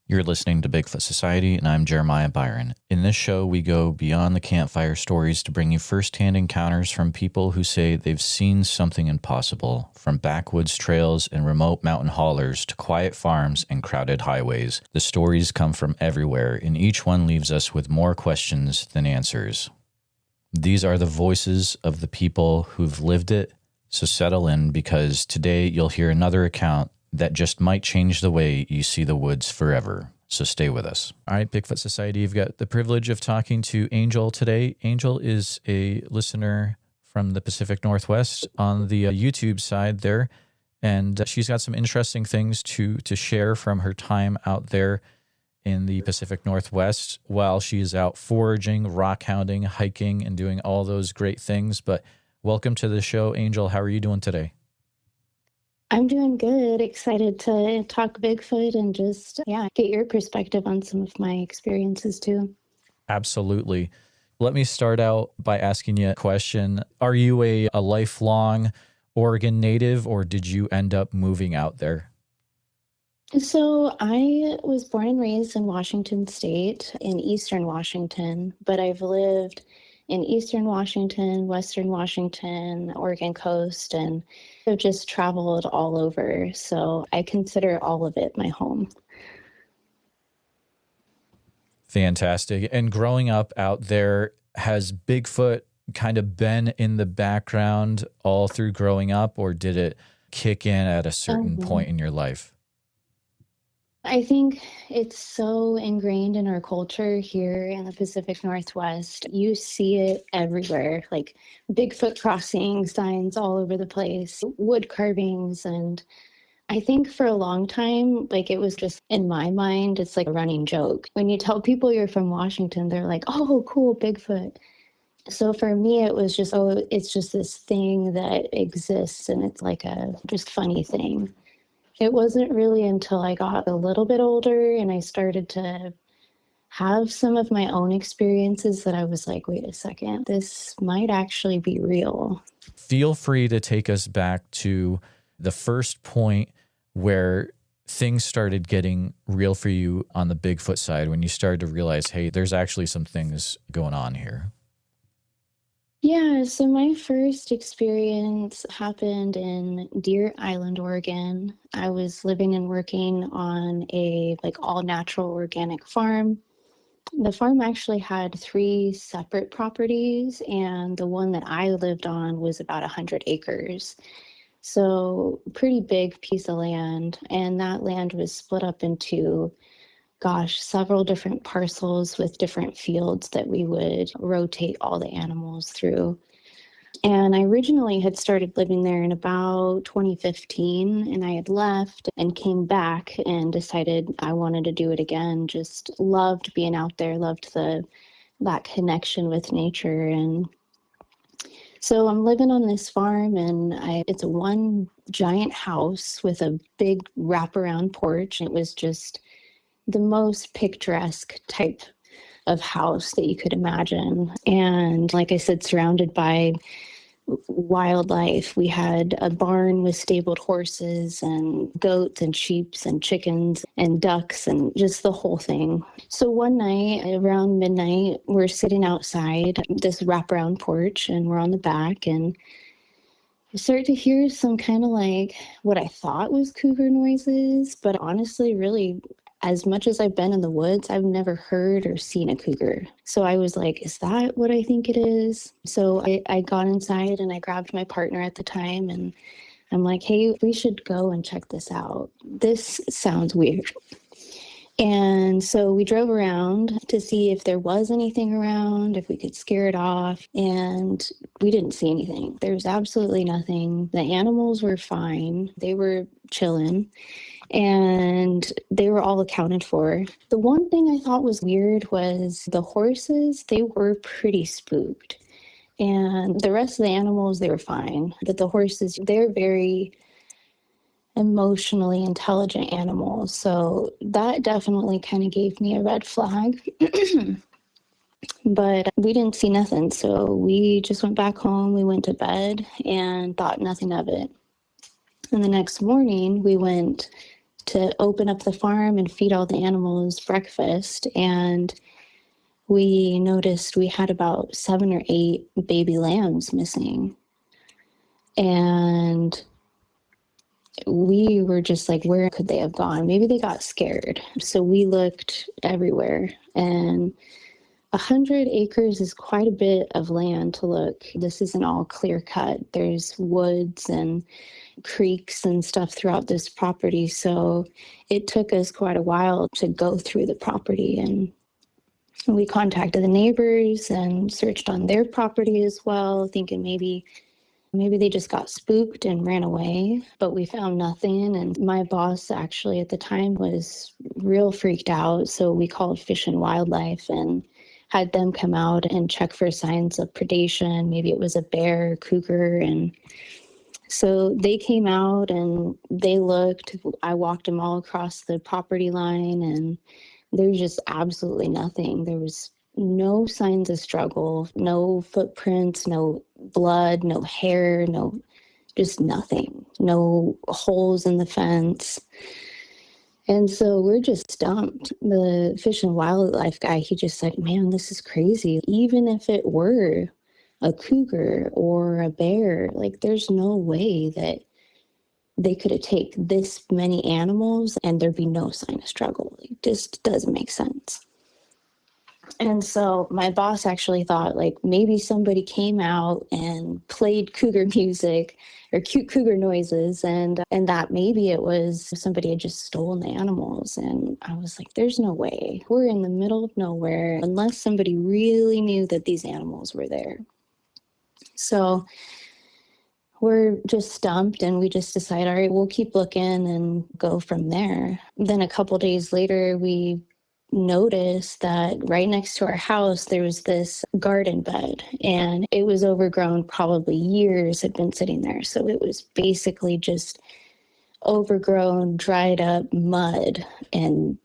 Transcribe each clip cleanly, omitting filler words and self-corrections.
You're listening to Bigfoot Society, and I'm Jeremiah Byron. In this show, we go beyond the campfire stories to bring you firsthand encounters from people who say they've seen something impossible, from backwoods trails and remote mountain haulers to quiet farms and crowded highways. The stories come from everywhere, and each one leaves us with more questions than answers. These are the voices of the people who've lived it, so settle in, because today you'll hear another account that just might change the way you see the woods forever. So stay with us. All right, Bigfoot Society, you've got the privilege of talking to Angel today. Angel is a listener from the Pacific Northwest on the YouTube side there, and she's got some interesting things to share from her time out there in the Pacific Northwest while she's out foraging, rock hounding, hiking, and doing all those great things. But welcome to the show, Angel. How are you doing today? I'm doing good. Excited to talk Bigfoot and just, get your perspective on some of my experiences too. Absolutely. Let me start out by asking you a question. Are you a lifelong Oregon native, or did you end up moving out there? So I was born and raised in Washington State, in Eastern Washington, but I've lived in Eastern Washington, Western Washington, Oregon coast, and I've just traveled all over. So I consider all of it my home. Fantastic. And growing up out there, has Bigfoot kind of been in the background all through growing up, or did it kick in at a certain point in your life? I think it's so ingrained in our culture here in the Pacific Northwest. You see it everywhere, like Bigfoot crossing signs all over the place, wood carvings. And I think for a long time, like it was just in my mind, it's like a running joke. When you tell people you're from Washington, they're like, oh, cool, Bigfoot. So for me, it was just, it's just this thing that exists and it's like a just funny thing. It wasn't really until I got a little bit older and I started to have some of my own experiences that I was like, wait a second, this might actually be real. Feel free to take us back to the first point where things started getting real for you on the Bigfoot side, when you started to realize, hey, there's actually some things going on here. Yeah, so my first experience happened in Deer Island, Oregon. I was living and working on a all natural organic farm. The farm actually had 3 separate properties, and the one that I lived on was about 100 acres. So pretty big piece of land, and that land was split up into several different parcels with different fields that we would rotate all the animals through. And I originally had started living there in about 2015, and I had left and came back and decided I wanted to do it again. Just loved being out there, loved that connection with nature. And so I'm living on this farm, and it's a one giant house with a big wraparound porch. It was just the most picturesque type of house that you could imagine. And like I said, surrounded by wildlife. We had a barn with stabled horses and goats and sheep and chickens and ducks and just the whole thing. So one night around midnight, we're sitting outside this wraparound porch, and we're on the back, and I start to hear some kind of like what I thought was cougar noises, but honestly, really, as much as I've been in the woods, I've never heard or seen a cougar. So I was like, is that what I think it is? So I got inside and I grabbed my partner at the time, and I'm like, hey, we should go and check this out. This sounds weird. And so we drove around to see if there was anything around, if we could scare it off, and we didn't see anything. There was absolutely nothing. The animals were fine. They were chilling, and they were all accounted for. The one thing I thought was weird was the horses. They were pretty spooked, and the rest of the animals, they were fine. But the horses, they're very emotionally intelligent animals. So that definitely kind of gave me a red flag. But we didn't see nothing. So we just went back home. We went to bed and thought nothing of it. And the next morning we went to open up the farm and feed all the animals breakfast. And we noticed we had about 7 or 8 baby lambs missing. And we were just like, where could they have gone? Maybe they got scared. So we looked everywhere, and 100 acres is quite a bit of land to look. This isn't all clear cut. There's woods and creeks and stuff throughout this property. So it took us quite a while to go through the property, and we contacted the neighbors and searched on their property as well, thinking maybe they just got spooked and ran away, but we found nothing. And my boss actually at the time was real freaked out. So we called Fish and Wildlife and had them come out and check for signs of predation. Maybe it was a bear, cougar. And so they came out and they looked. I walked them all across the property line, and there was just absolutely nothing. There was no signs of struggle, no footprints, no blood, no hair, just nothing, no holes in the fence. And so we're just stumped. The Fish and Wildlife guy, he just said, man, this is crazy. Even if it were a cougar or a bear, like there's no way that they could have taken this many animals and there'd be no sign of struggle. It just doesn't make sense. And so my boss actually thought like maybe somebody came out and played cougar music or cute cougar noises, and that maybe it was somebody had just stolen the animals. And I was like, there's no way. We're in the middle of nowhere unless somebody really knew that these animals were there. So we're just stumped, and we just decide, all right, we'll keep looking and go from there. Then a couple days later, we noticed that right next to our house, there was this garden bed, and it was overgrown, probably years had been sitting there. So it was basically just overgrown, dried up mud and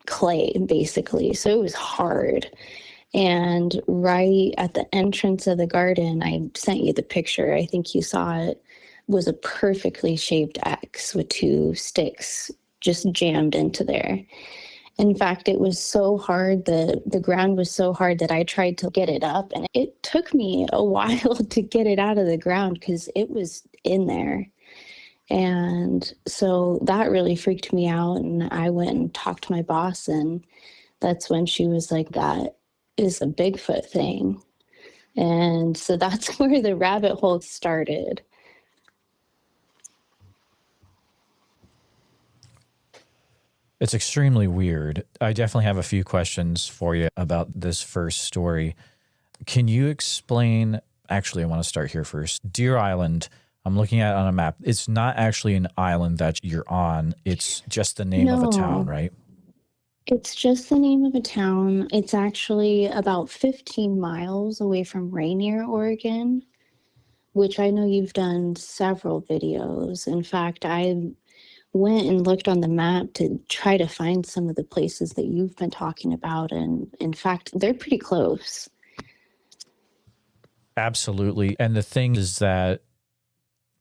clay, basically. So it was hard. And right at the entrance of the garden, I sent you the picture, I think you saw it, was a perfectly shaped X with 2 sticks just jammed into there. In fact, it was so hard, the ground was so hard that I tried to get it up, and it took me a while to get it out of the ground because it was in there. And so that really freaked me out, and I went and talked to my boss, and that's when she was like, that is a Bigfoot thing. And so that's where the rabbit hole started. It's extremely weird. I definitely have a few questions for you about this first story. Can you explain, actually, I want to start here first. Deer Island, I'm looking at it on a map. It's not actually an island that you're on. It's just the name of a town, right? It's just the name of a town. It's actually about 15 miles away from Rainier, Oregon, which I know you've done several videos. In fact, I went and looked on the map to try to find some of the places that you've been talking about. And in fact, they're pretty close. Absolutely. And the thing is that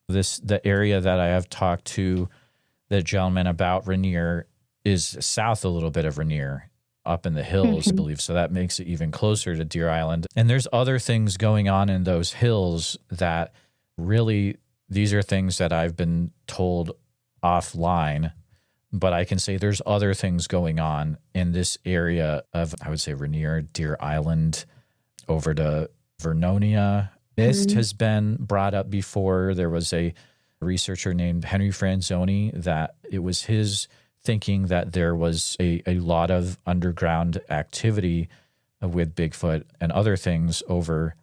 the area that I have talked to the gentleman about Rainier is south a little bit of Rainier, up in the hills, I believe. So that makes it even closer to Deer Island. And there's other things going on in those hills that really, these are things that I've been told offline, but I can say there's other things going on in this area of, I would say, Rainier, Deer Island, over to Vernonia. Mist has been brought up before. There was a researcher named Henry Franzoni that it was his thinking that there was a lot of underground activity with Bigfoot and other things over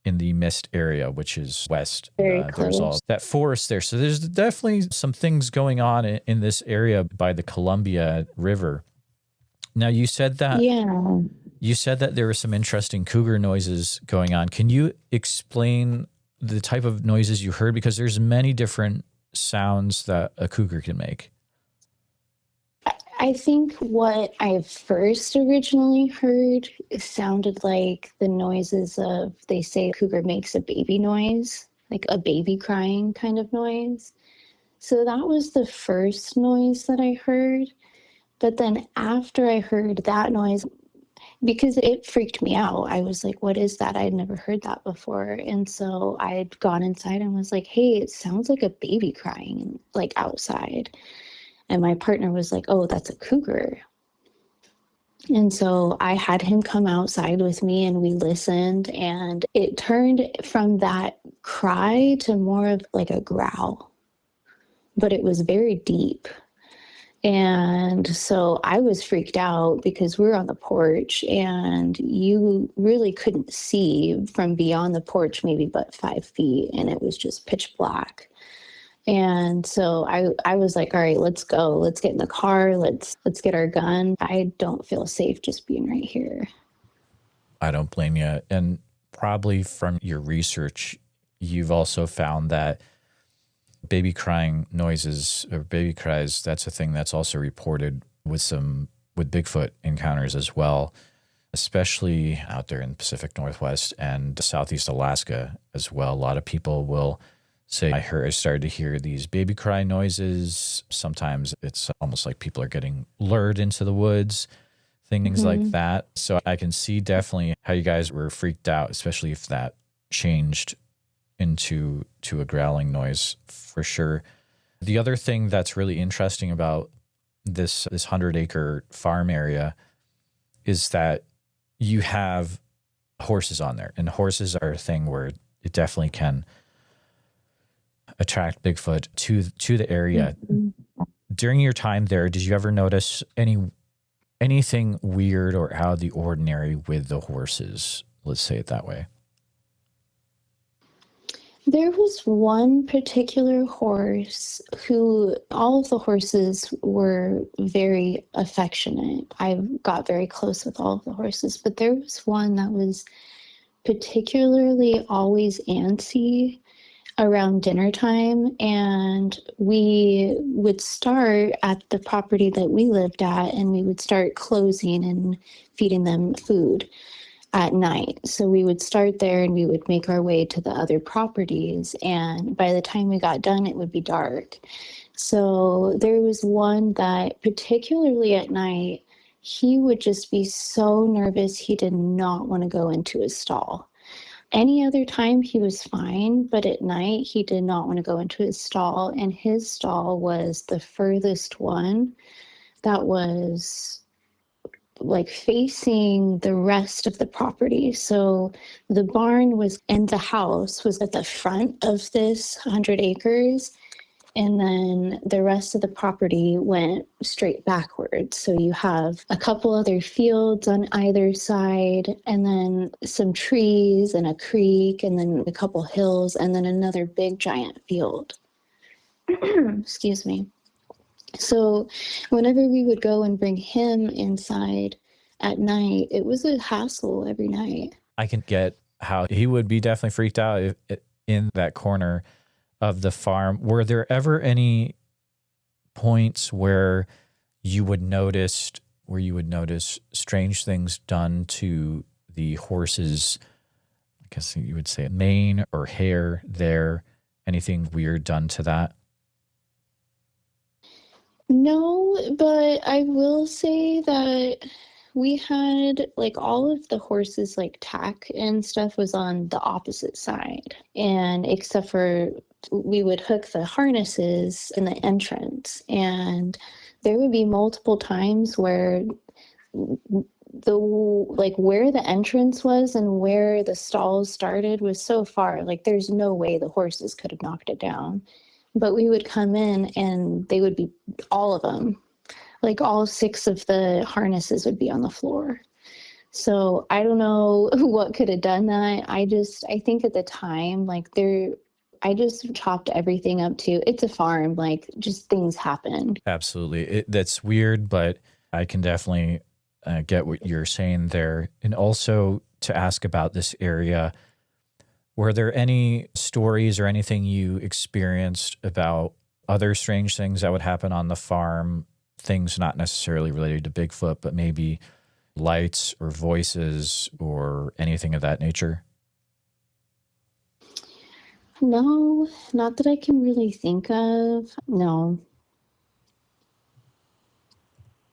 in the Mist area, which is west. There's all that forest there. So there's definitely some things going on in this area by the Columbia River. Now, you said that there were some interesting cougar noises going on. Can you explain the type of noises you heard? Because there's many different sounds that a cougar can make. I think what I first originally heard sounded like the noises of, they say cougar makes a baby noise, like a baby crying kind of noise. So that was the first noise that I heard. But then after I heard that noise, because it freaked me out, I was like, what is that? I had never heard that before. And so I had gone inside and was like, hey, it sounds like a baby crying, like outside. And my partner was like, oh, that's a cougar. And so I had him come outside with me and we listened, and it turned from that cry to more of like a growl, but it was very deep. And so I was freaked out because we were on the porch and you really couldn't see from beyond the porch, maybe but 5 feet, and it was just pitch black. And so I was like, all right, let's go. Let's get in the car. Let's get our gun. I don't feel safe just being right here. I don't blame you. And probably from your research, you've also found that baby crying noises or baby cries, that's a thing that's also reported with Bigfoot encounters as well, especially out there in the Pacific Northwest and Southeast Alaska as well. A lot of people will say, I started to hear these baby cry noises. Sometimes it's almost like people are getting lured into the woods, things like that. So I can see definitely how you guys were freaked out, especially if that changed into a growling noise for sure. The other thing that's really interesting about this 100-acre farm area is that you have horses on there, and horses are a thing where it definitely can attract Bigfoot to the area. During your time there, did you ever notice anything weird or out of the ordinary with the horses? Let's say it that way. There was one particular horse who all of the horses were very affectionate. I got very close with all of the horses, but there was one that was particularly always antsy around dinner time, and we would start at the property that we lived at, and we would start closing and feeding them food at night. So we would start there and we would make our way to the other properties, and by the time we got done it would be dark. So there was one that particularly at night, he would just be so nervous. He did not want to go into his stall. Any other time he was fine, but at night he did not want to go into his stall, and his stall was the furthest one that was like facing the rest of the property. So the barn was, and the house was at the front of this 100 acres. And then the rest of the property went straight backwards. So you have a couple other fields on either side, and then some trees and a creek, and then a couple hills, and then another big giant field. Excuse me. So whenever we would go and bring him inside at night, it was a hassle every night. I can get how he would be definitely freaked out in that corner of the farm. Were there ever any points where you would notice strange things done to the horses? I guess you would say mane or hair there. Anything weird done to that? No, but I will say that we had like all of the horses, like tack and stuff was on the opposite side. And except for we would hook the harnesses in the entrance, and there would be multiple times where where the entrance was and where the stalls started was so far, like there's no way the horses could have knocked it down. But we would come in and they would be, all of them, like all 6 of the harnesses would be on the floor. So I don't know what could have done that. I think at the time, I just chopped everything up too. It's a farm, like just things happen. Absolutely. That's weird, but I can definitely get what you're saying there. And also to ask about this area, were there any stories or anything you experienced about other strange things that would happen on the farm? Things not necessarily related to Bigfoot, but maybe lights or voices or anything of that nature? No, not that I can really think of. No.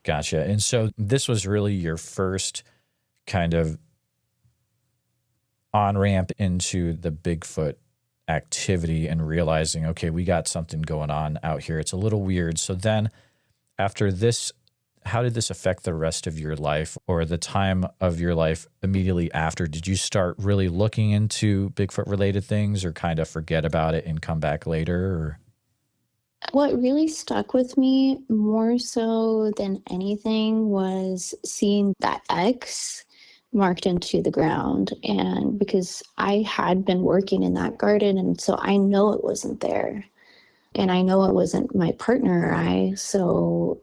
Gotcha. And so this was really your first kind of on ramp into the Bigfoot activity and realizing, okay, we got something going on out here. It's a little weird. So then after this, how did this affect the rest of your life or the time of your life immediately after? Did you start really looking into Bigfoot related things or kind of forget about it and come back later? Or? What really stuck with me more so than anything was seeing that X marked into the ground. And because I had been working in that garden, and so I know it wasn't there. And I know it wasn't my partner or I. So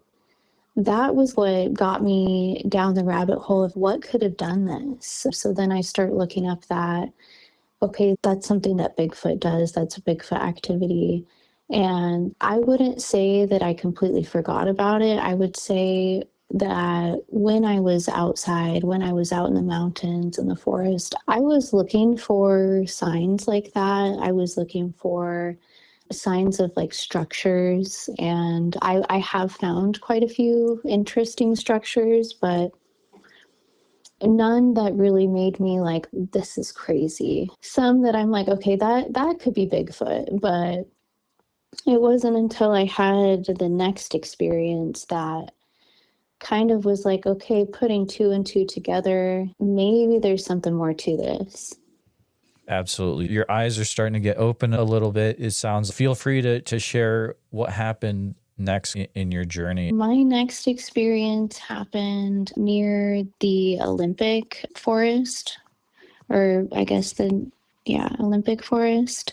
that was what got me down the rabbit hole of what could have done this. So then I start looking up that, okay, that's something that Bigfoot does. That's a Bigfoot activity. And I wouldn't say that I completely forgot about it. I would say that when I was outside, when I was out in the mountains and the forest, I was looking for signs like that. I was looking for signs of like structures, and I have found quite a few interesting structures, but none that really made me like, this is crazy. Some that I'm like, okay, that could be Bigfoot, but it wasn't until I had the next experience that kind of was like, okay, putting two and two together, maybe there's something more to this. Absolutely. Your eyes are starting to get open a little bit. It sounds, feel free to share what happened next in your journey. My next experience happened near the Olympic Forest, or I guess Olympic Forest,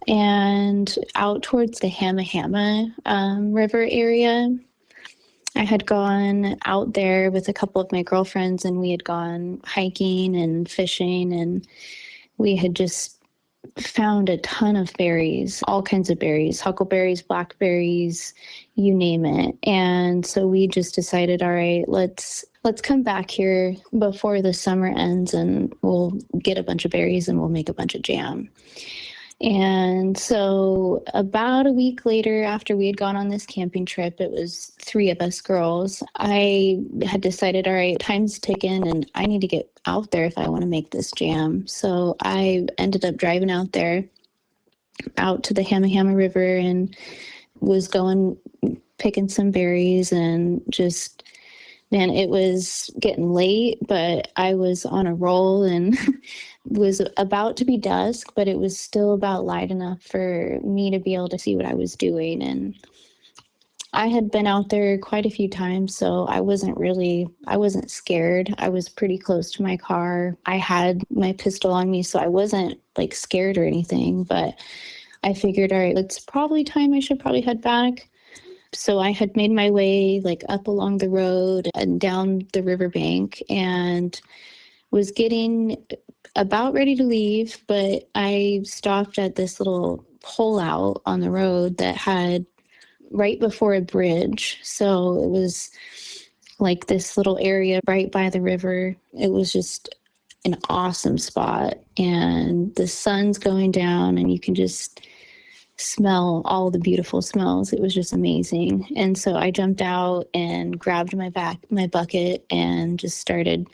and out towards the Hamma Hamma River area. I had gone out there with a couple of my girlfriends, and we had gone hiking and fishing, and we had just found a ton of berries, all kinds of berries, huckleberries, blackberries, you name it. And so we just decided, all right, let's come back here before the summer ends and we'll get a bunch of berries and we'll make a bunch of jam. And so about a week later, after we had gone on this camping trip, it was three of us girls, I had decided, all right, time's ticking and I need to get out there if I want to make this jam. So I ended up driving out there, out to the Hamma Hamma River, and was going picking some berries, and just, man, it was getting late, but I was on a roll, and was about to be dusk, but it was still about light enough for me to be able to see what I was doing. And I had been out there quite a few times, so I wasn't scared. I was pretty close to my car. I had my pistol on me, so I wasn't like scared or anything, but I figured, all right, it's probably time I should probably head back. So I had made my way like up along the road and down the riverbank, and was getting about ready to leave, but I stopped at this little pull out on the road that had right before a bridge. So it was like this little area right by the river. It was just an awesome spot, and the sun's going down and you can just smell all the beautiful smells. It was just amazing. And so I jumped out and grabbed my bucket and just started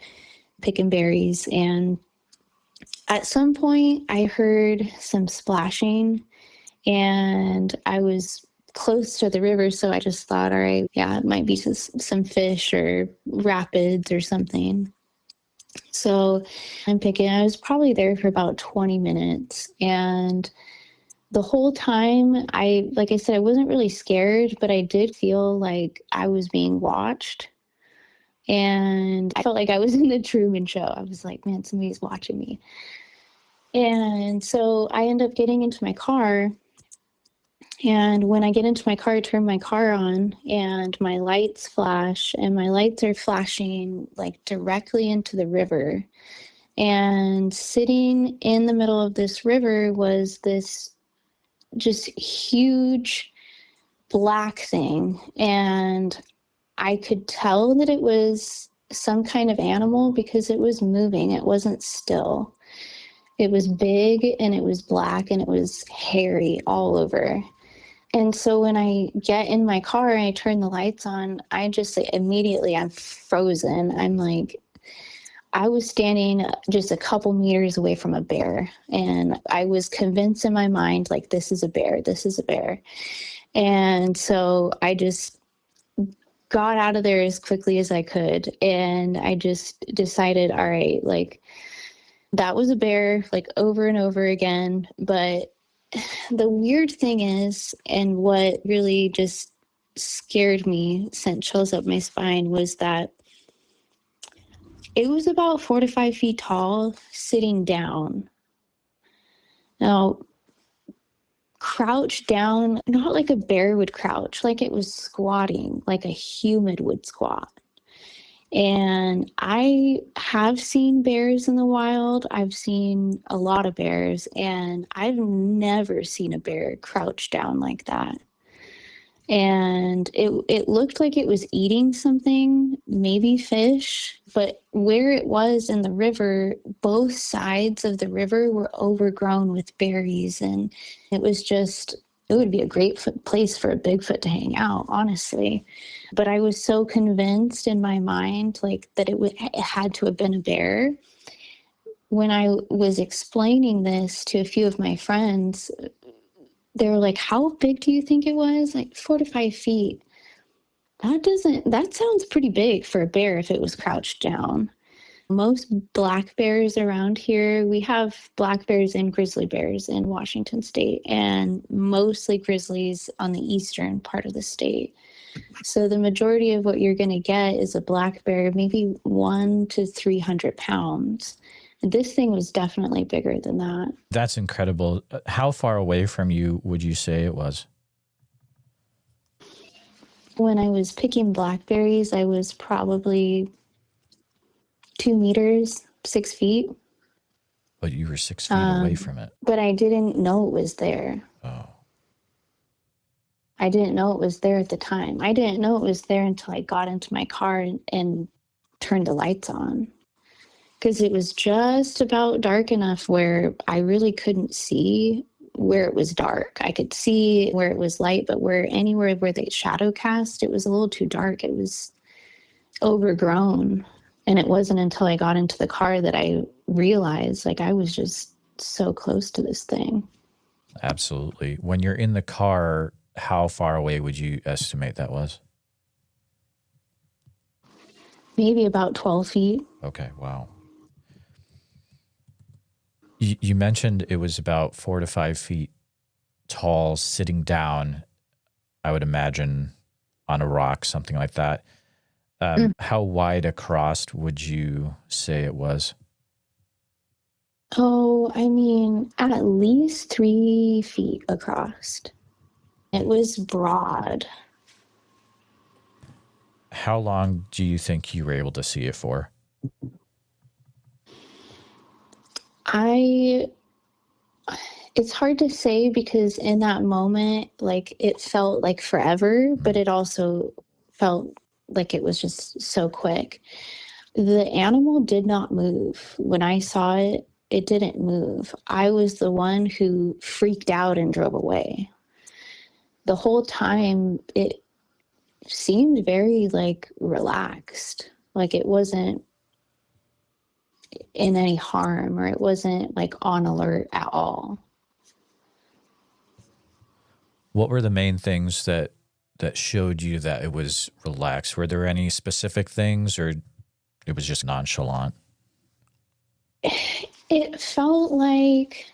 picking berries. And at some point I heard some splashing, and I was close to the river, so I just thought, all right, yeah, it might be just some fish or rapids or something. So I was probably there for about 20 minutes, and the whole time, like I said, I wasn't really scared, but I did feel like I was being watched. And I felt like I was in the Truman Show. I was like, man, somebody's watching me. And so I end up getting into my car. And when I get into my car, I turn my car on and my lights flash, and my lights are flashing like directly into the river. And sitting in the middle of this river was this just huge black thing. And I could tell that it was some kind of animal because it was moving. It wasn't still. It was big and it was black and it was hairy all over. And so when I get in my car and I turn the lights on, I just immediately, I'm frozen. I'm like, I was standing just a couple meters away from a bear, and I was convinced in my mind, like, this is a bear, this is a bear. And so I just got out of there as quickly as I could. And I just decided, all right, like, that was a bear, like, over and over again. But the weird thing is, and what really just scared me, sent chills up my spine, was that it was about 4 to 5 feet tall, sitting down. Now, crouched down, not like a bear would crouch, like it was squatting, like a human would squat. And I have seen bears in the wild. I've seen a lot of bears, and I've never seen a bear crouch down like that. And it looked like it was eating something, maybe fish, but where it was in the river, both sides of the river were overgrown with berries, and it was just, it would be a great place for a Bigfoot to hang out, honestly. But I was so convinced in my mind, like, that it had to have been a bear. When I was explaining this to a few of my friends, they were like, how big do you think it was? Like 4 to 5 feet. That sounds pretty big for a bear if it was crouched down. Most black bears around here, we have black bears and grizzly bears in Washington state, and mostly grizzlies on the eastern part of the state. So the majority of what you're going to get is a black bear, maybe 1 to 300 pounds. This thing was definitely bigger than that. That's incredible. How far away from you would you say it was? When I was picking blackberries, I was probably 2 meters, 6 feet. But you were 6 feet away from it. But I didn't know it was there. Oh. I didn't know it was there at the time. I didn't know it was there until I got into my car and turned the lights on. Because it was just about dark enough where I really couldn't see where it was dark. I could see where it was light, but anywhere where the shadow cast, it was a little too dark. It was overgrown. And it wasn't until I got into the car that I realized, like, I was just so close to this thing. Absolutely. When you're in the car, how far away would you estimate that was? Maybe about 12 feet. Okay, wow. You mentioned it was about 4 to 5 feet tall, sitting down, I would imagine, on a rock, something like that. How wide across would you say it was? Oh, I mean, at least 3 feet across. It was broad. How long do you think you were able to see it for? It's hard to say because in that moment, like, it felt like forever, but it also felt like it was just so quick. The animal did not move. When I saw it, it didn't move. I was the one who freaked out and drove away. The whole time, it seemed very, like, relaxed. Like, it wasn't in any harm, or it wasn't, like, on alert at all. What were the main things that showed you that it was relaxed? Were there any specific things, or it was just nonchalant? It felt like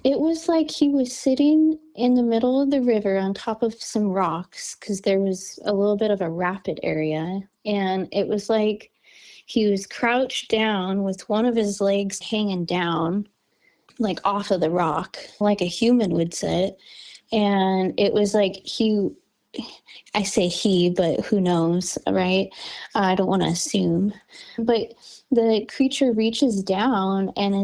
it was like he was sitting in the middle of the river on top of some rocks, because there was a little bit of a rapid area, and it was like he was crouched down with one of his legs hanging down, like off of the rock, like a human would sit. And it was like I say he, but who knows, right? I don't want to assume. But the creature reaches down and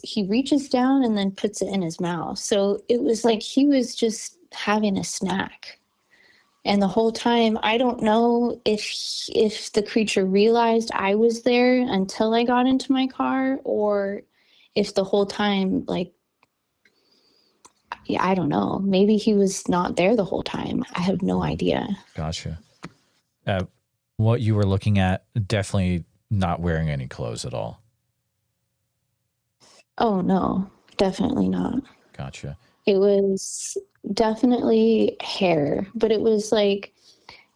he reaches down and then puts it in his mouth. So it was like he was just having a snack. And the whole time, I don't know if the creature realized I was there until I got into my car, or if the whole time, like, yeah, I don't know. Maybe he was not there the whole time. I have no idea. Gotcha. What you were looking at, definitely not wearing any clothes at all. Oh, no, definitely not. Gotcha. It was definitely hair, but it was like,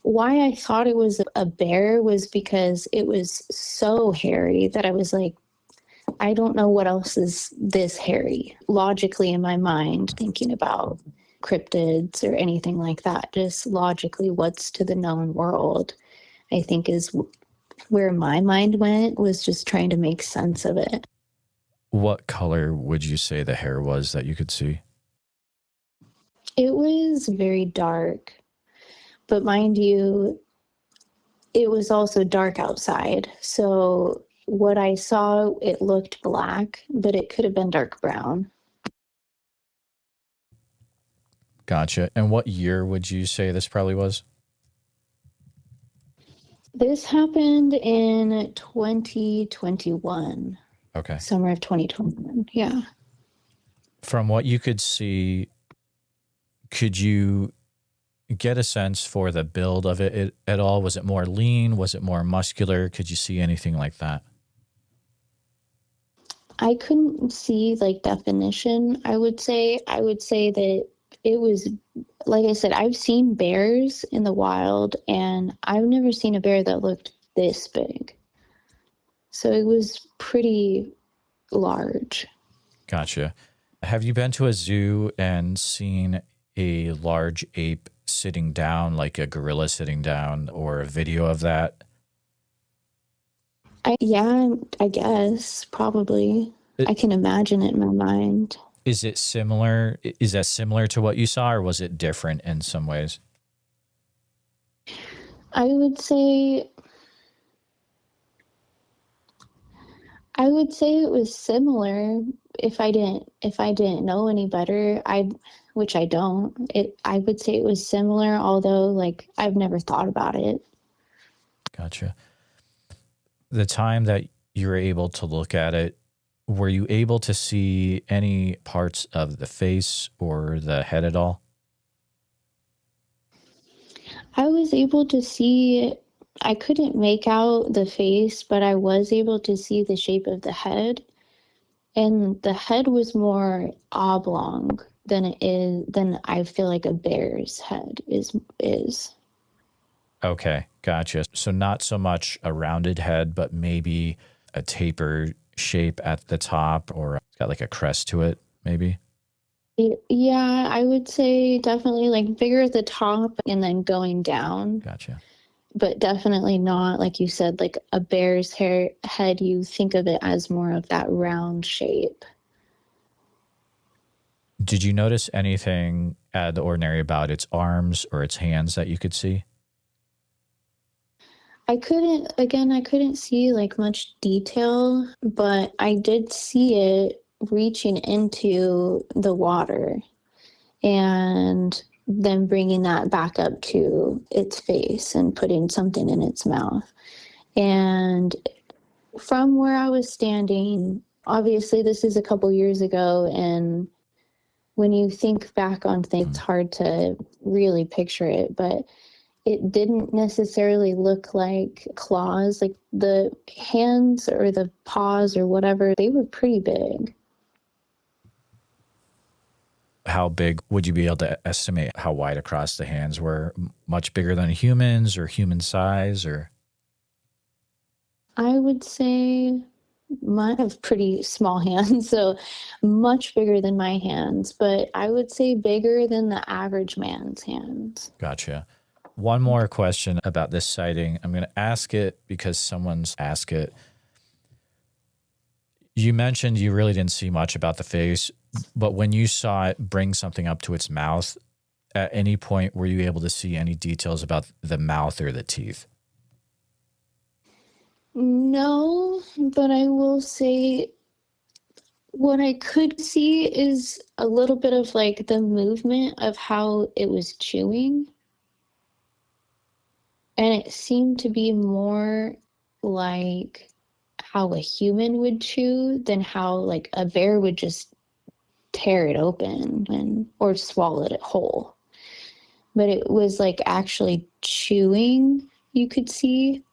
why I thought it was a bear was because it was so hairy that I was like, I don't know what else is this hairy. Logically, in my mind, thinking about cryptids or anything like that, just logically, what's to the known world, I think is where my mind went, was just trying to make sense of it. What color would you say the hair was that you could see? It was very dark, but mind you, it was also dark outside. So what I saw, it looked black, but it could have been dark brown. Gotcha. And what year would you say this probably was? This happened in 2021. Okay. Summer of 2021. Yeah. From what you could see, could you get a sense for the build of it at all? Was it more lean? Was it more muscular? Could you see anything like that? I couldn't see like definition. I would say that it was, like I said, I've seen bears in the wild and I've never seen a bear that looked this big. So it was pretty large. Gotcha. Have you been to a zoo and seen a large ape sitting down, like a gorilla sitting down, or a video of that? Yeah, I guess probably. I can imagine it in my mind. Is it similar? Is that similar to what you saw, or was it different in some ways? I would say I would say it was similar. If I didn't know any better, I which I don't. It I would say it was similar, although like I've never thought about it. Gotcha. The time that you were able to look at it, were you able to see any parts of the face or the head at all? I was able to see, I couldn't make out the face, but I was able to see the shape of the head. And the head was more oblong than I feel like a bear's head is. Okay, gotcha. So not so much a rounded head, but maybe a taper shape at the top, or it's got like a crest to it, maybe. Yeah, I would say definitely like bigger at the top and then going down, Gotcha. but definitely not like you said, like a bear's head. You think of it as more of that round shape. Did you notice anything out of the ordinary about its arms or its hands that you could see? I couldn't see like much detail, but I did see it reaching into the water and then bringing that back up to its face and putting something in its mouth. And from where I was standing, obviously this is a couple years ago, and when you think back on things, it's hard to really picture it, but it didn't necessarily look like claws, like the hands or the paws or whatever, they were pretty big. How big would you be able to estimate how wide across the hands were? Much bigger than humans or human size, or? I would say mine have pretty small hands, so much bigger than my hands, but I would say bigger than the average man's hands. Gotcha. One more question about this sighting. I'm going to ask it because someone's asked it. You mentioned you really didn't see much about the face, but when you saw it bring something up to its mouth, at any point were you able to see any details about the mouth or the teeth? No, but I will say what I could see is a little bit of like the movement of how it was chewing. And it seemed to be more like how a human would chew than how like a bear would just tear it open and or swallow it whole. But it was like actually chewing, you could see.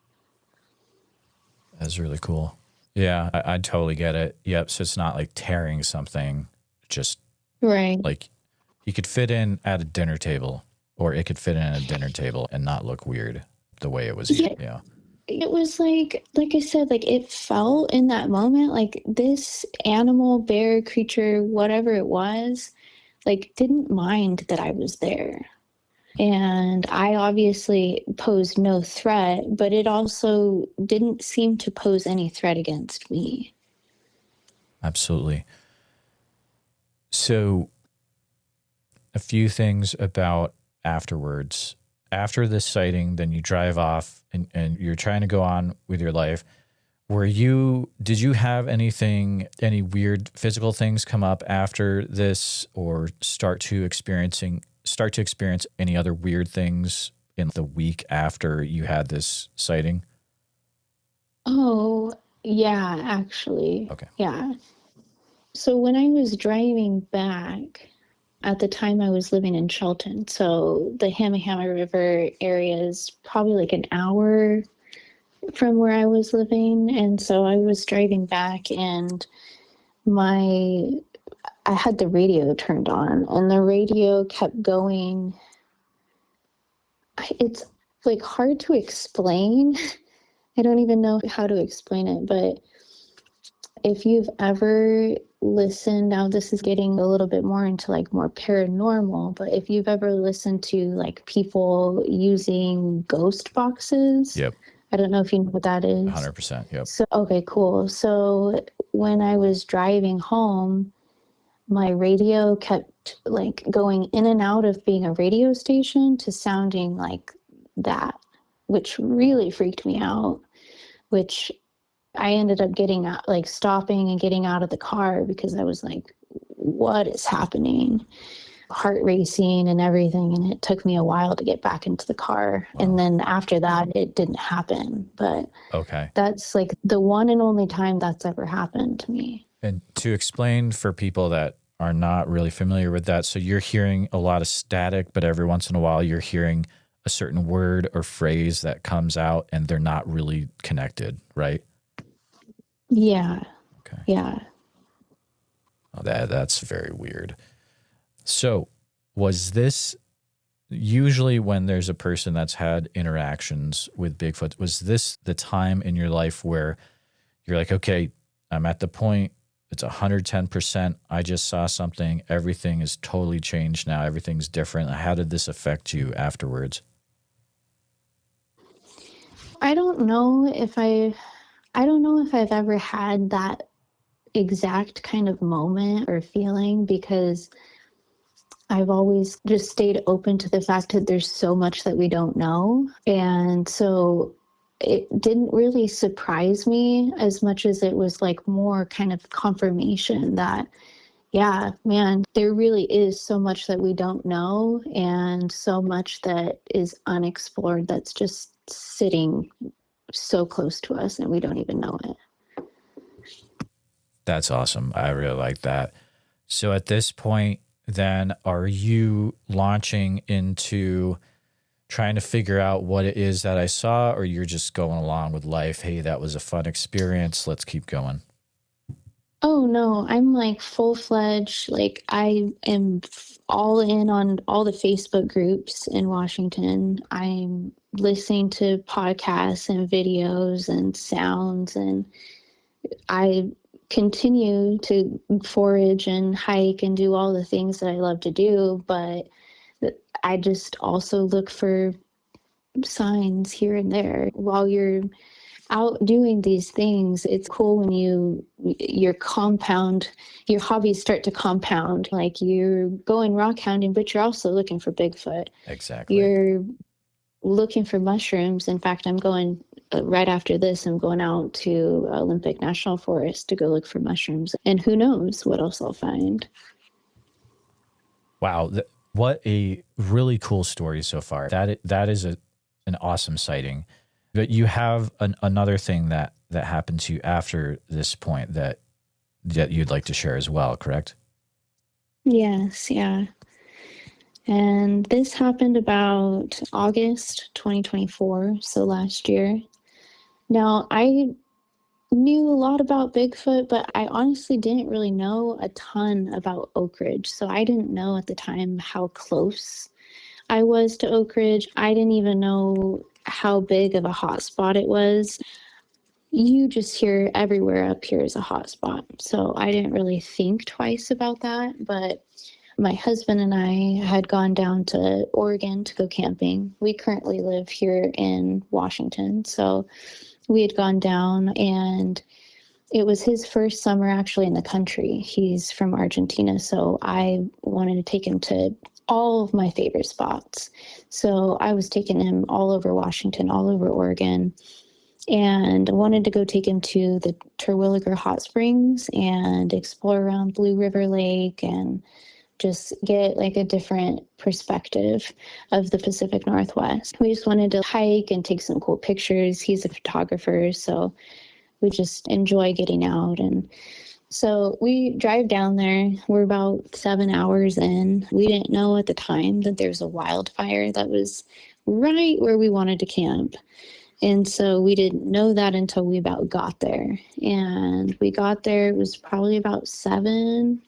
That's really cool. Yeah, I totally get it. Yep. So it's not like tearing something, just Right. like you could fit in at a dinner table, or it could fit in at a dinner table and not look weird the way it was. Yeah. Yeah. It was like I said, like it felt in that moment like this animal, bear, creature, whatever it was, like didn't mind that I was there. And I obviously posed no threat, but it also didn't seem to pose any threat against me. Absolutely. So, a few things about afterwards. After this sighting, then you drive off and you're trying to go on with your life. Did you have any weird physical things come up after this, or start to experience any other weird things in the week after you had this sighting? Oh, yeah, actually. Okay. Yeah. So when I was driving back, at the time I was living in Shelton. So the Hamma Hamma River area is probably like an hour from where I was living. And so I was driving back and my I had the radio turned on and the radio kept going. It's like hard to explain. I don't even know how to explain it, but if you've ever listened, now this is getting a little bit more into like more paranormal, but if you've ever listened to like people using ghost boxes, Yep. I don't know if you know what that is. 100%. Yep. So, okay, cool. So when I was driving home, my radio kept like going in and out of being a radio station to sounding like that, which really freaked me out, which I ended up getting out, like stopping and getting out of the car because I was like, what is happening? Heart racing and everything. And it took me a while to get back into the car. Wow. And then after that, it didn't happen. But Okay. that's like the one and only time that's ever happened to me. And to explain for people that are not really familiar with that, so you're hearing a lot of static, but every once in a while you're hearing a certain word or phrase that comes out and they're not really connected, right? Yeah. Okay. Yeah. Oh, that's very weird. So, was this usually when there's a person that's had interactions with Bigfoot, was this the time in your life where you're like, okay, I'm at the point, it's 110%. I just saw something. Everything is totally changed now. Everything's different. How did this affect you afterwards? I don't know if I've ever had that exact kind of moment or feeling because I've always just stayed open to the fact that there's so much that we don't know. And so it didn't really surprise me as much as it was like more kind of confirmation that, yeah, man, there really is so much that we don't know and so much that is unexplored that's just sitting so close to us and we don't even know it. That's awesome. I really like that. So at this point, then, are you launching into trying to figure out what it is that I saw, or you're just going along with life? Hey, that was a fun experience. Let's keep going. Oh no, I'm like full-fledged. Like I am all in on all the Facebook groups in Washington. I'm listening to podcasts and videos and sounds, and I continue to forage and hike and do all the things that I love to do, but I just also look for signs here and there while you're out doing these things. It's cool when your hobbies start to compound, like you're going rock hounding but you're also looking for Bigfoot. Exactly. You're looking for mushrooms. In fact, I'm going right after this, I'm going out to Olympic National Forest to go look for mushrooms, and who knows what else I'll find. Wow. What a really cool story so far. That is an awesome sighting. But you have another thing that happened to you after this point that you'd like to share as well, correct? Yes, yeah. And this happened about August 2024, so last year. Now, I knew a lot about Bigfoot, but I honestly didn't really know a ton about Oak Ridge. So I didn't know at the time how close I was to Oak Ridge. I didn't even know how big of a hotspot it was. You just hear everywhere up here is a hotspot. So I didn't really think twice about that. But my husband and I had gone down to Oregon to go camping. We currently live here in Washington. So we had gone down, and it was his first summer actually in the country. He's from Argentina, so I wanted to take him to all of my favorite spots. So I was taking him all over Washington, all over Oregon, and I wanted to go take him to the Terwilliger Hot Springs and explore around Blue River Lake and just get like a different perspective of the Pacific Northwest. We just wanted to hike and take some cool pictures. He's a photographer, so we just enjoy getting out. And so we drive down there. We're about 7 hours in. We didn't know at the time that there's a wildfire that was right where we wanted to camp. And so we didn't know that until we about got there. And we got there, it was probably about 7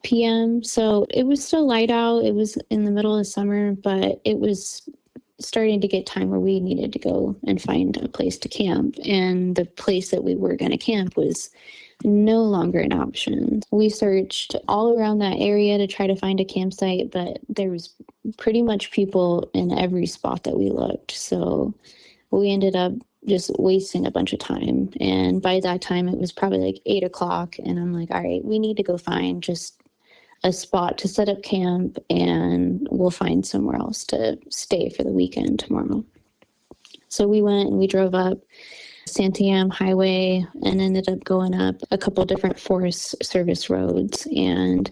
p.m. So it was still light out. It was in the middle of summer, but it was starting to get time where we needed to go and find a place to camp. And the place that we were going to camp was no longer an option. We searched all around that area to try to find a campsite, but there was pretty much people in every spot that we looked. So we ended up just wasting a bunch of time. And by that time, it was probably like 8 o'clock. And I'm like, all right, we need to go find just a spot to set up camp, and we'll find somewhere else to stay for the weekend tomorrow. So we went and we drove up Santiam Highway and ended up going up a couple different Forest Service roads. And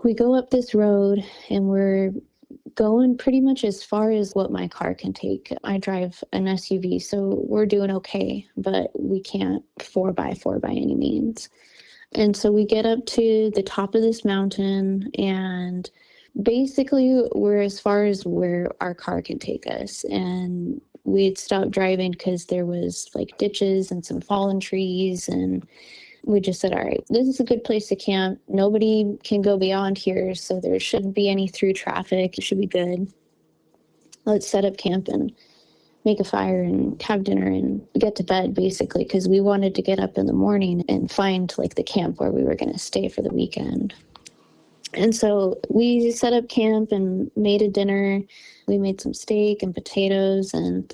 we go up this road and we're going pretty much as far as what my car can take. I drive an SUV, so we're doing okay, but we can't 4x4 by any means. And so we get up to the top of this mountain, and basically we're as far as where our car can take us. And we'd stopped driving because there was like ditches and some fallen trees, and we just said, all right, this is a good place to camp. Nobody can go beyond here, so there shouldn't be any through traffic. It should be good. Let's set up camp and make a fire and have dinner and get to bed, basically, because we wanted to get up in the morning and find like the camp where we were going to stay for the weekend. And so we set up camp and made a dinner. We made some steak and potatoes and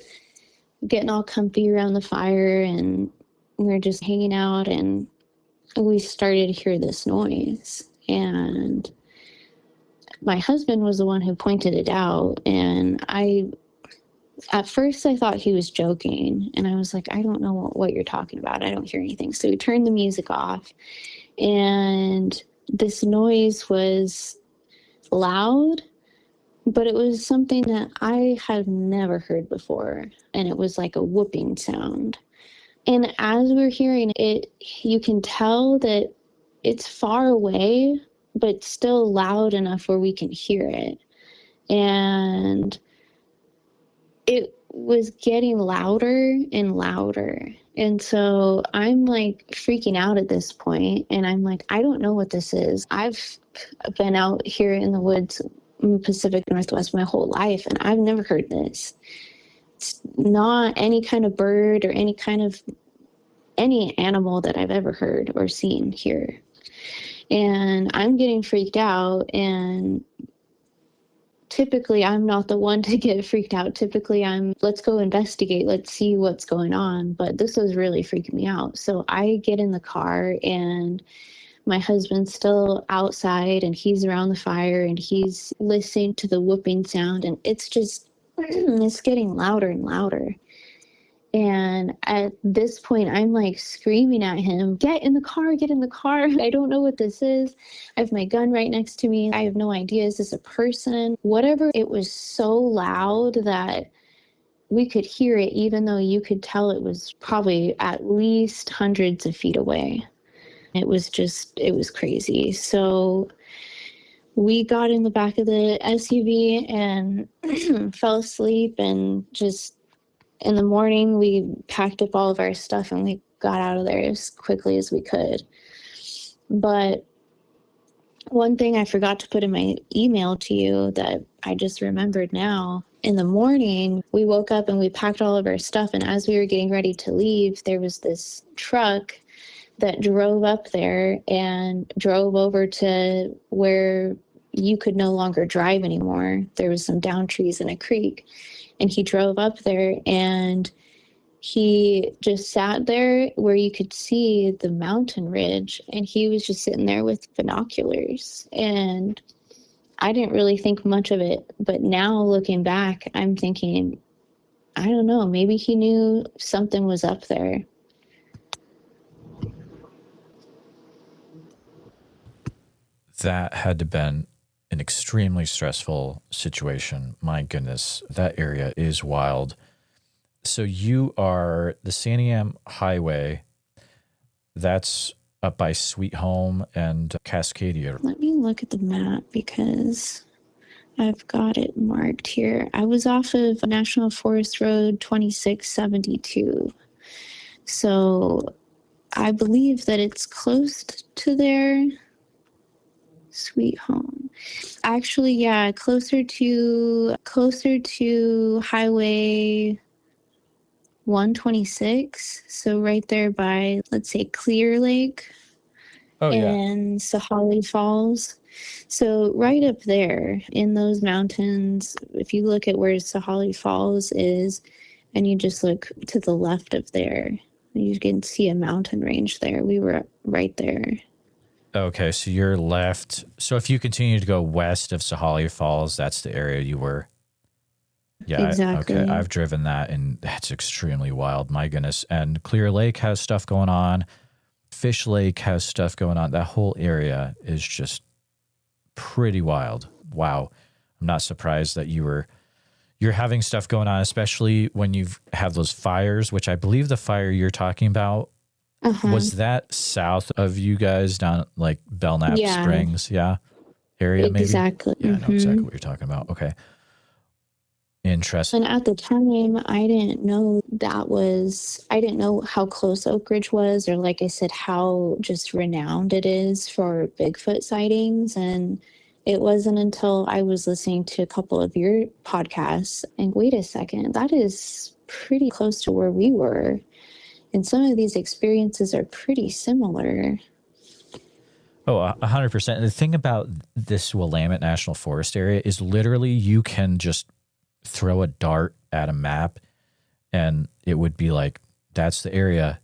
getting all comfy around the fire, and we were just hanging out, and we started to hear this noise. And my husband was the one who pointed it out, and at first I thought he was joking, and I was like, I don't know what you're talking about. I don't hear anything. So we turned the music off, and this noise was loud, but it was something that I had never heard before, and it was like a whooping sound. And as we're hearing it, you can tell that it's far away, but still loud enough where we can hear it. And it was getting louder and louder. And so I'm like freaking out at this point, and I'm like, I don't know what this is. I've been out here in the woods in the Pacific Northwest my whole life, and I've never heard this. It's not any kind of bird or any animal that I've ever heard or seen here. And I'm getting freaked out, and typically I'm not the one to get freaked out. Typically let's go investigate, let's see what's going on. But this was really freaking me out. So I get in the car, and my husband's still outside, and he's around the fire, and he's listening to the whooping sound, and it's just, it's getting louder and louder. And at this point, I'm like screaming at him, get in the car, get in the car. I don't know what this is. I have my gun right next to me. I have no idea. Is this a person? Whatever. It was so loud that we could hear it, even though you could tell it was probably at least hundreds of feet away. It was crazy. So we got in the back of the SUV and fell asleep, and just in the morning, we packed up all of our stuff and we got out of there as quickly as we could. But one thing I forgot to put in my email to you that I just remembered now, in the morning, we woke up and we packed all of our stuff. And as we were getting ready to leave, there was this truck that drove up there and drove over to where you could no longer drive anymore. There was some down trees in a creek. And he drove up there and he just sat there where you could see the mountain ridge, and he was just sitting there with binoculars. And I didn't really think much of it, but now looking back, I'm thinking, I don't know, maybe he knew something was up there. That had to have been an extremely stressful situation. My goodness, that area is wild. So you are the Santiam Highway. That's up by Sweet Home and Cascadia. Let me look at the map because I've got it marked here. I was off of National Forest Road 2672. So I believe that it's close to there. Sweet Home. Actually, yeah, closer to Highway 126. So right there by, let's say, Clear Lake. Oh, yeah. And Sahalie Falls. So right up there in those mountains, if you look at where Sahalie Falls is, and you just look to the left of there, you can see a mountain range there. We were right there. Okay, so you're left. So if you continue to go west of Sahalie Falls, that's the area you were. Yeah, exactly. Okay, I've driven that, and that's extremely wild. My goodness. And Clear Lake has stuff going on. Fish Lake has stuff going on. That whole area is just pretty wild. Wow. I'm not surprised that you're having stuff going on, especially when you have those fires, which I believe the fire you're talking about, was that south of you guys down like Belknap Springs? Yeah. Area maybe? Exactly. Yeah, I know exactly what you're talking about. Okay. Interesting. And at the time, I didn't know how close Oak Ridge was, or like I said, how just renowned it is for Bigfoot sightings. And it wasn't until I was listening to a couple of your podcasts and wait a second, that is pretty close to where we were. And some of these experiences are pretty similar. Oh, 100%. And the thing about this Willamette National Forest area is literally you can just throw a dart at a map and it would be like, that's the area.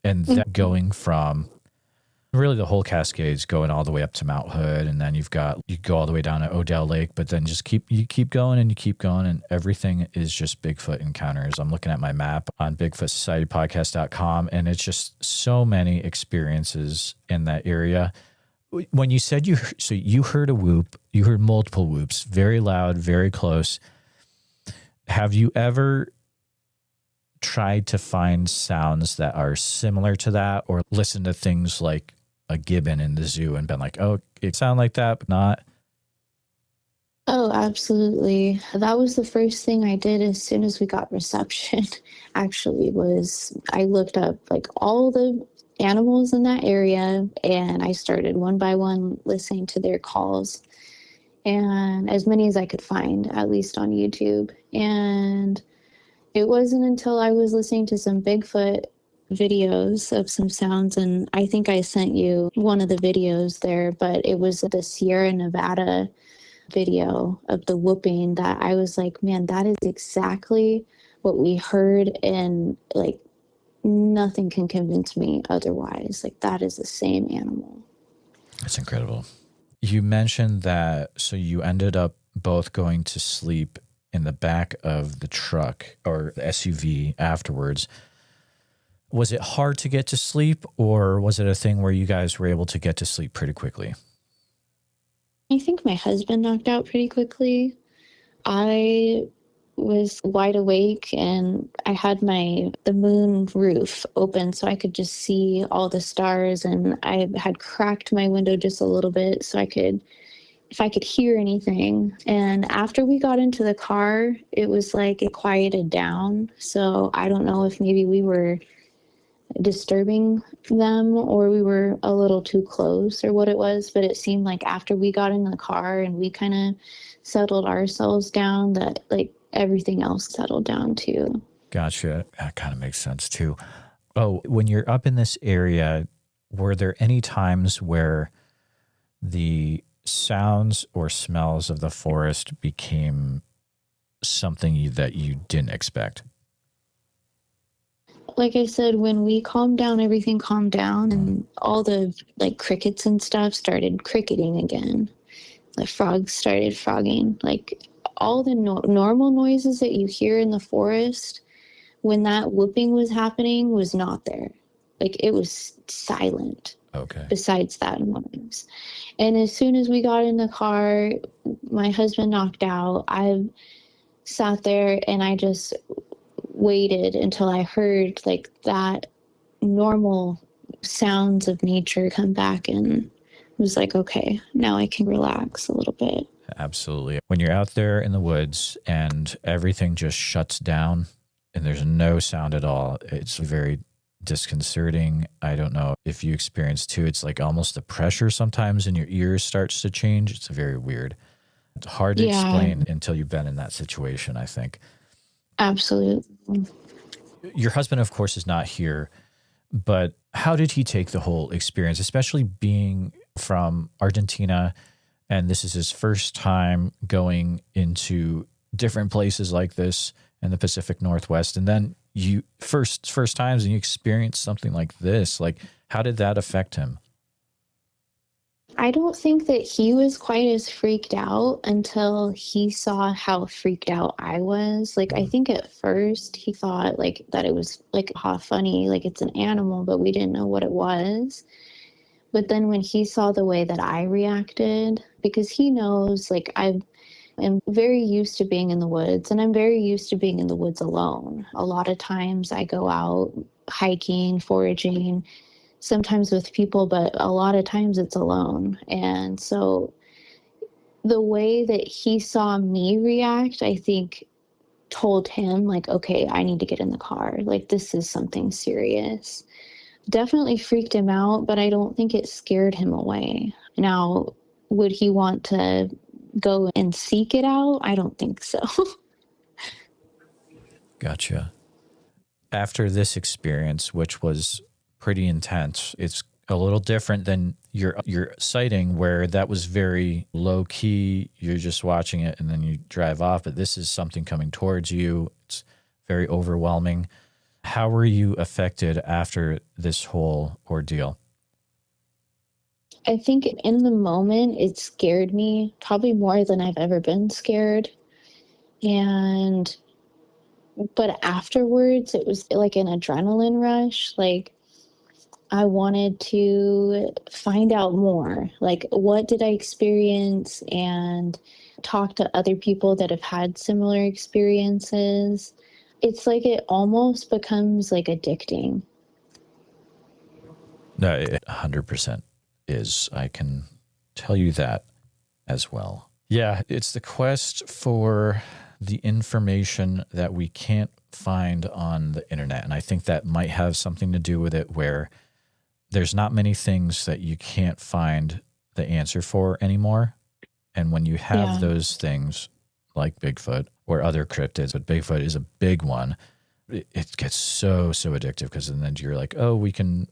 That going from really the whole Cascades going all the way up to Mount Hood. And then you go all the way down to Odell Lake, but then you keep going and everything is just Bigfoot encounters. I'm looking at my map on BigfootSocietyPodcast.com, and it's just so many experiences in that area. When you said you heard a whoop, you heard multiple whoops, very loud, very close. Have you ever tried to find sounds that are similar to that, or listen to things like a gibbon in the zoo and been like, oh, it sounds like that, but not? Oh, absolutely. That was the first thing I did as soon as we got reception, actually, was I looked up like all the animals in that area, and I started one by one listening to their calls, and as many as I could find, at least on YouTube. And it wasn't until I was listening to some Bigfoot videos of some sounds, and I think I sent you one of the videos there, but it was the Sierra Nevada video of the whooping that I was like, man, that is exactly what we heard, and like nothing can convince me otherwise. Like, that is the same animal. That's incredible. You mentioned that, so you ended up both going to sleep in the back of the truck or the SUV afterwards. Was it hard to get to sleep, or was it a thing where you guys were able to get to sleep pretty quickly? I think my husband knocked out pretty quickly. I was wide awake and I had the moon roof open so I could just see all the stars, and I had cracked my window just a little bit so I could, if I could hear anything. And after we got into the car, it was like it quieted down. So I don't know if maybe we were disturbing them or we were a little too close or what it was, but it seemed like after we got in the car and we kind of settled ourselves down, that like everything else settled down too. Gotcha. That kind of makes sense too. Oh, when you're up in this area, were there any times where the sounds or smells of the forest became something that you didn't expect? Like I said, when we calmed down, everything calmed down, and all the like crickets and stuff started cricketing again. The frogs started frogging. Like all the normal noises that you hear in the forest, when that whooping was happening, was not there. Like it was silent. Okay. Besides that noise. And as soon as we got in the car, my husband knocked out. I sat there and I just waited until I heard like that normal sounds of nature come back, and was like, okay, now I can relax a little bit. Absolutely. When you're out there in the woods and everything just shuts down and there's no sound at all, it's very disconcerting. I don't know if you experience too. It's like almost the pressure sometimes in your ears starts to change. It's very weird. It's hard to explain until you've been in that situation, I think. Absolutely. Your husband, of course, is not here, but how did he take the whole experience, especially being from Argentina? And this is his first time going into different places like this in the Pacific Northwest. And then you first times and you experience something like this. Like, how did that affect him? I don't think that he was quite as freaked out until he saw how freaked out I was. Like, I think at first he thought like that it was like, ha, funny, like it's an animal, but we didn't know what it was. But then when he saw the way that I reacted, because he knows like I am very used to being in the woods, and I'm very used to being in the woods alone. A lot of times I go out hiking, foraging, sometimes with people, but a lot of times it's alone. And so the way that he saw me react, I think told him like, okay, I need to get in the car. Like this is something serious. Definitely freaked him out, but I don't think it scared him away. Now, would he want to go and seek it out? I don't think so. Gotcha. After this experience, which was pretty intense, it's a little different than your sighting where that was very low key. You're just watching it and then you drive off, but this is something coming towards you. It's very overwhelming. How were you affected after this whole ordeal? I think in the moment it scared me probably more than I've ever been scared. But afterwards it was like an adrenaline rush. Like I wanted to find out more. Like, what did I experience? And talk to other people that have had similar experiences. It's like it almost becomes like addicting. No, it 100% is. I can tell you that as well. Yeah, it's the quest for the information that we can't find on the internet. And I think that might have something to do with it where there's not many things that you can't find the answer for anymore. And when you have those things like Bigfoot or other cryptids, but Bigfoot is a big one, it gets so addictive because then you're like, oh, we can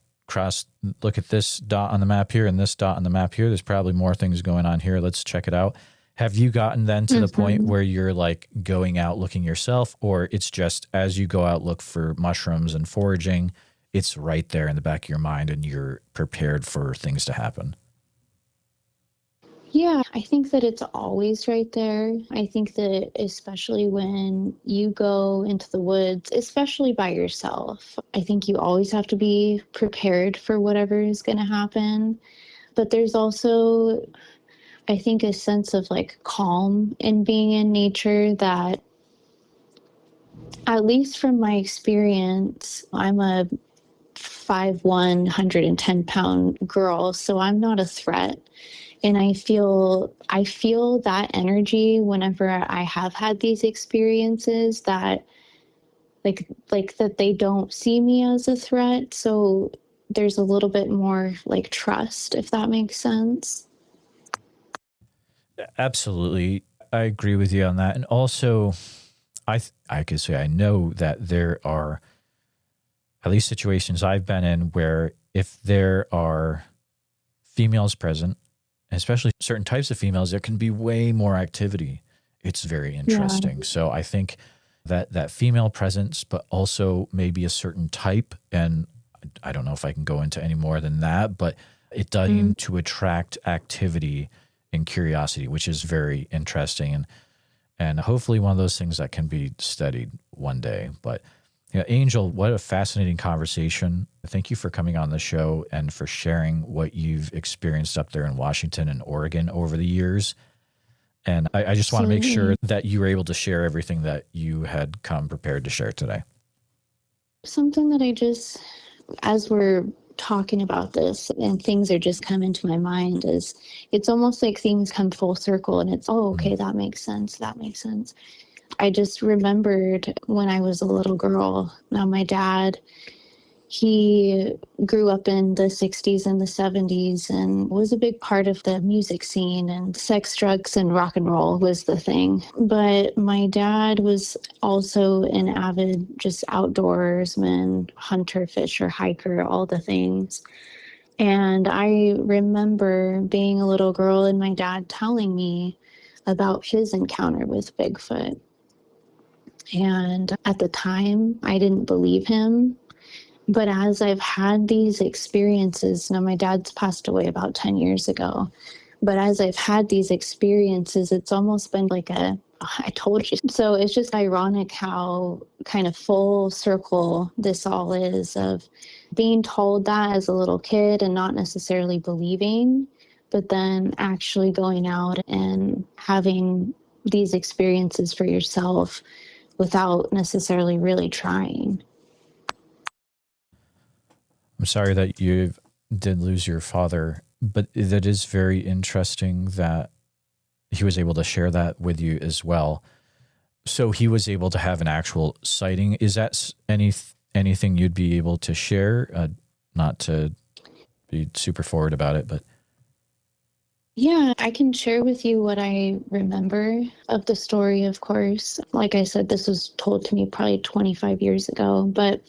look at this dot on the map here and this dot on the map here. There's probably more things going on here. Let's check it out. Have you gotten then to the point where you're like going out looking yourself, or it's just as you go out, look for mushrooms and foraging, it's right there in the back of your mind and you're prepared for things to happen? Yeah, I think that it's always right there. I think that especially when you go into the woods, especially by yourself, I think you always have to be prepared for whatever is going to happen. But there's also, I think, a sense of like calm in being in nature that, at least from my experience, I'm a 5'1", 110-pound girl, so I'm not a threat. And I feel that energy whenever I have had these experiences, that like that they don't see me as a threat. So there's a little bit more like trust, if that makes sense. Absolutely. I agree with you on that. And also, I could say I know that there are at least situations I've been in where if there are females present, especially certain types of females, there can be way more activity. It's very Yeah. interesting. So I think that female presence, but also maybe a certain type, and I don't know if I can go into any more than that, but it does seem to attract activity and curiosity, which is very interesting, and hopefully one of those things that can be studied one day. But yeah, Angel, what a fascinating conversation. Thank you for coming on the show and for sharing what you've experienced up there in Washington and Oregon over the years. And I just want to make sure Absolutely. that you were able to share everything that you had come prepared to share today. Something that I just, as we're talking about this and things are just coming to my mind, is it's almost like things come full circle and it's, oh, Mhm. okay, that makes sense. That makes sense. I just remembered when I was a little girl. Now, my dad, he grew up in the 60s and the 70s and was a big part of the music scene, and sex, drugs, and rock and roll was the thing. But my dad was also an avid just outdoorsman, hunter, fisher, hiker, all the things. And I remember being a little girl and my dad telling me about his encounter with Bigfoot. And at the time, I didn't believe him. But as I've had these experiences, now my dad's passed away about 10 years ago, but as I've had these experiences, it's almost been like a, I told you. So it's just ironic how kind of full circle this all is, of being told that as a little kid and not necessarily believing, but then actually going out and having these experiences for yourself without necessarily really trying. I'm sorry that you did lose your father, but that is very interesting that he was able to share that with you as well. So he was able to have an actual sighting. Is that anything you'd be able to share? Not to be super forward about it, but Yeah, I can share with you what I remember of the story, of course. Like I said, this was told to me probably 25 years ago, but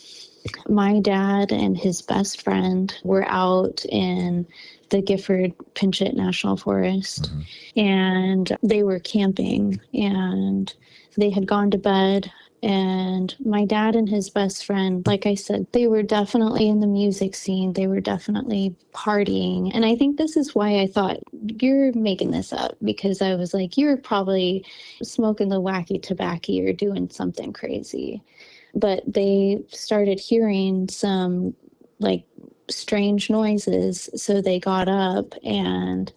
my dad and his best friend were out in the Gifford Pinchot National Forest, mm-hmm. and they were camping, and they had gone to bed. And my dad and his best friend, like I said, they were definitely in the music scene. They were definitely partying. And I think this is why I thought you're making this up, because I was like, you're probably smoking the wacky tobacco or doing something crazy. But they started hearing some like strange noises. So they got up and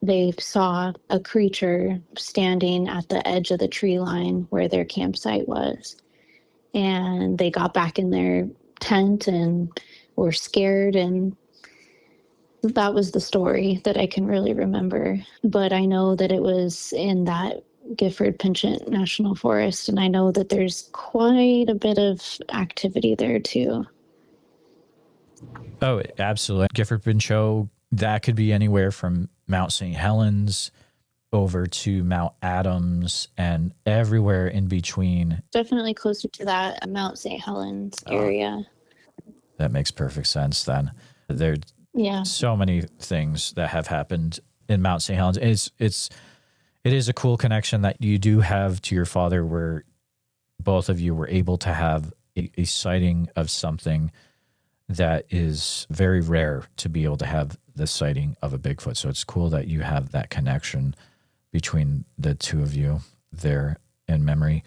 they saw a creature standing at the edge of the tree line where their campsite was. And they got back in their tent and were scared. And that was the story that I can really remember. But I know that it was in that Gifford Pinchot National Forest, and I know that there's quite a bit of activity there too. Oh, absolutely. Gifford Pinchot, that could be anywhere from Mount St. Helens over to Mount Adams and everywhere in between. Definitely closer to that Mount St. Helens area. That makes perfect sense then. There's Yeah. so many things that have happened in Mount St. Helens. It is a cool connection that you do have to your father, where both of you were able to have a sighting of something that is very rare to be able to have the sighting of a Bigfoot. So it's cool that you have that connection between the two of you there in memory.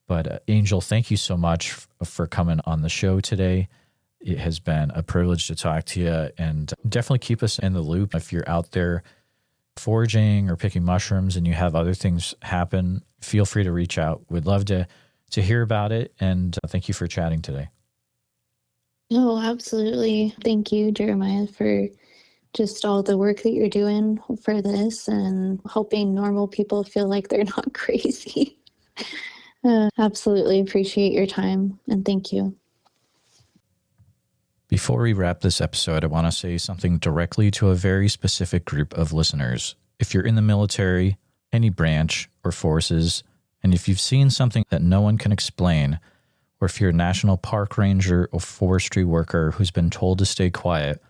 But Angel, thank you so much for coming on the show today. It has been a privilege to talk to you, and definitely keep us in the loop. If you're out there foraging or picking mushrooms and you have other things happen, feel free to reach out. We'd love to hear about it. And thank you for chatting today. No, absolutely. Thank you, Jeremiah, for just all the work that you're doing for this and helping normal people feel like they're not crazy. Absolutely appreciate your time, and thank you. Before we wrap this episode, I want to say something directly to a very specific group of listeners. If you're in the military, any branch or forces, and if you've seen something that no one can explain, or if you're a national park ranger or forestry worker who's been told to stay quiet,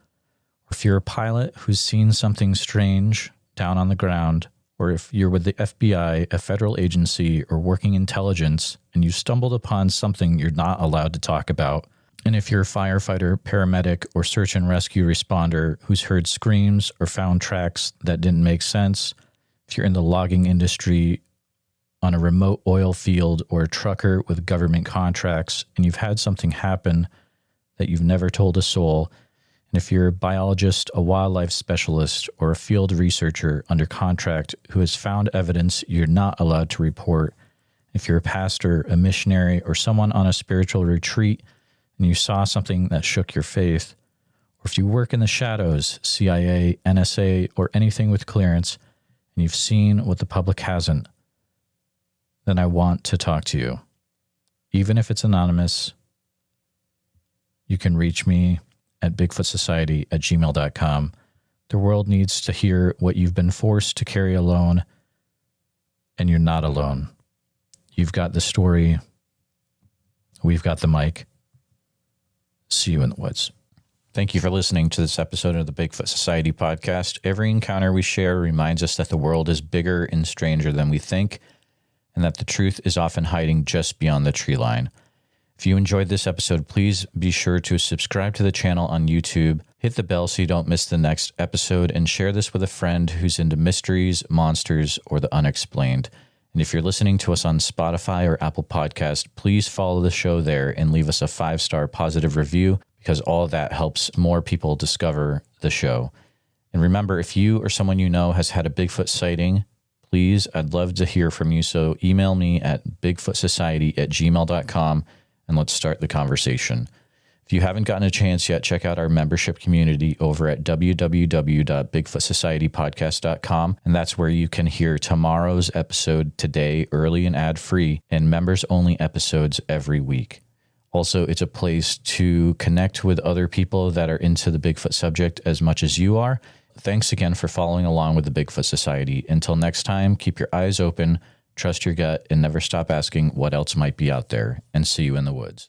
or if you're a pilot who's seen something strange down on the ground, or if you're with the FBI, a federal agency, or working intelligence, and you stumbled upon something you're not allowed to talk about, and if you're a firefighter, paramedic, or search and rescue responder who's heard screams or found tracks that didn't make sense, if you're in the logging industry, on a remote oil field, or a trucker with government contracts, and you've had something happen that you've never told a soul, and if you're a biologist, a wildlife specialist, or a field researcher under contract who has found evidence you're not allowed to report, if you're a pastor, a missionary, or someone on a spiritual retreat, and you saw something that shook your faith, or if you work in the shadows, CIA, NSA, or anything with clearance, and you've seen what the public hasn't, then I want to talk to you. Even if it's anonymous, you can reach me at bigfootsociety@gmail.com. The world needs to hear what you've been forced to carry alone, and you're not alone. You've got the story. We've got the mic. See you in the woods. Thank you for listening to this episode of the Bigfoot Society podcast. Every encounter we share reminds us that the world is bigger and stranger than we think, and that the truth is often hiding just beyond the tree line. If you enjoyed this episode, please be sure to subscribe to the channel on YouTube, hit the bell so you don't miss the next episode, and share this with a friend who's into mysteries, monsters, or the unexplained. And if you're listening to us on Spotify or Apple Podcast, please follow the show there and leave us a 5-star positive review, because all that helps more people discover the show. And remember, if you or someone you know has had a Bigfoot sighting, please, I'd love to hear from you. So email me at bigfootsociety@gmail.com and let's start the conversation. If you haven't gotten a chance yet, check out our membership community over at www.bigfootsocietypodcast.com. And that's where you can hear tomorrow's episode today, early and ad-free, and members-only episodes every week. Also, it's a place to connect with other people that are into the Bigfoot subject as much as you are. Thanks again for following along with the Bigfoot Society. Until next time, keep your eyes open, trust your gut, and never stop asking what else might be out there. And see you in the woods.